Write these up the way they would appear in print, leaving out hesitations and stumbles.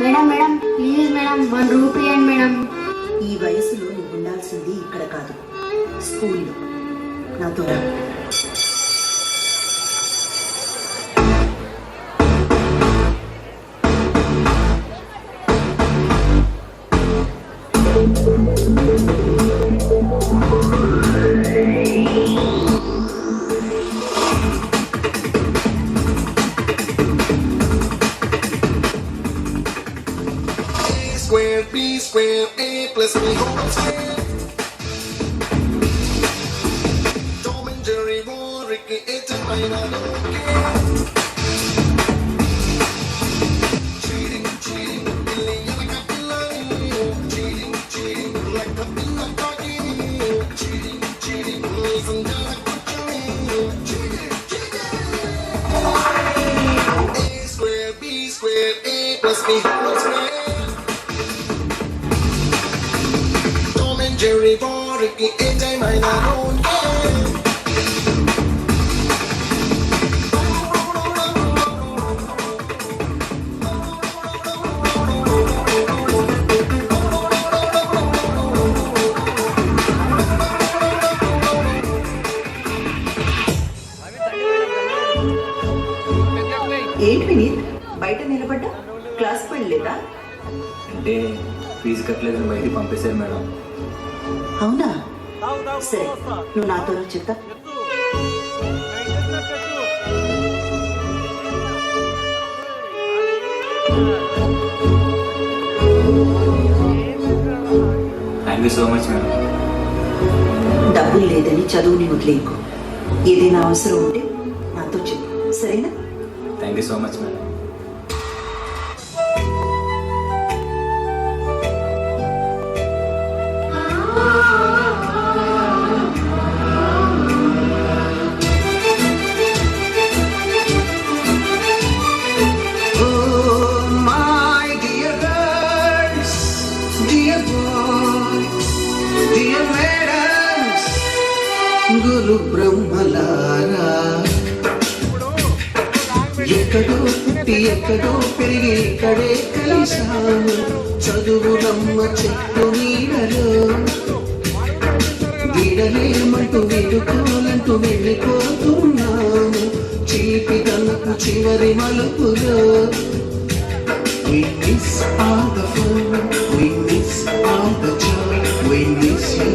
Madam madam please madam 1 rupee ఇవ్వండి madam. ఈ వయసులో నువ్వు ఉండాల్సింది ఇక్కడ కాదు, స్కూల్లో. నాతో రా. Square B square A plus B whole square. Tom and Jerry, Ricky, Ed and Ina don't care. Cheating, cheating, Billy like a pillow. Cheating, cheating, like a pillow talking. Cheating, cheating, listen to the cheating, cheating. A square B square A plus B whole square. Jerry Ricky, anytime I don't care. ఏంటి వినీత్, బయట నిలబడ్డా? క్లాస్కి వెళ్ళలేదా? అంటే fee కట్టలేదని బయటికి పంపేశారు madam. అవునా? సరే, నువ్వు నాతో చెప్తా. Thank you so much madam. డబ్బులు లేదని చదువుని వదిలేకు. ఏదైనా అవసరం ఉంటే నాతో చెప్పు, సరేనా? Thank you so much madam. గురు బ్రహ్మలారా, ఎక్కడో పుట్టి ఎక్కడో పెరిగి ఇక్కడే కలిసాము. చదువులమ్మ చెట్టు నీడలో వీడలేమంటూ వీడుకోలంటూ వెళ్ళిపోతున్నాము. చీపి కనుకు చివరి మలుపులో We miss all the fun, we miss all the joy, we miss you.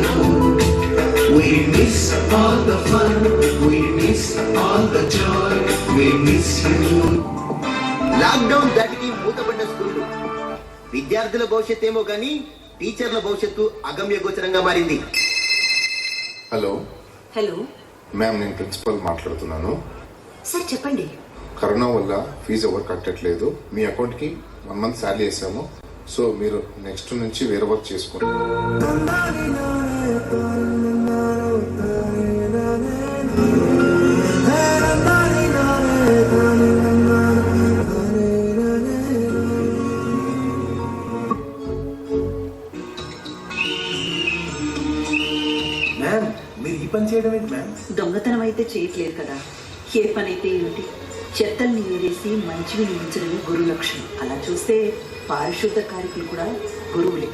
We miss all the fun, we miss all the joy, we miss you. Lockdown దాటికి మూతపడ్డ స్కూళ్లు, విద్యార్థుల భవిష్యత్ ఏమో కానీ టీచర్ల భవిష్యత్తు అగమ్య గోచరంగా మారింది. హలో హలో మ్యామ్, నేను ప్రిన్సిపల్ మాట్లాడుతున్నాను. సార్ చెప్పండి. కరోనా వల్ల ఫీజు ఎవరు కట్టట్లేదు. మీ అకౌంట్కి 1 month శాలరీ వేసాము. సో మీరు నెక్స్ట్ నుంచి వేరే వర్క్ చేసుకోండి. మ్యామ్, మీరు ఈ పని చేయడం ఏంటి మ్యామ్? దొంగతనం అయితే చేయట్లేదు కదా, ఏ పని అయితే ఏమిటి? చెత్తల్ని ఏరేసి మంచివి నిలించడమే గురు లక్షణం. అలా చూస్తే పారిశుద్ధ కార్మికులు కూడా గురువులే.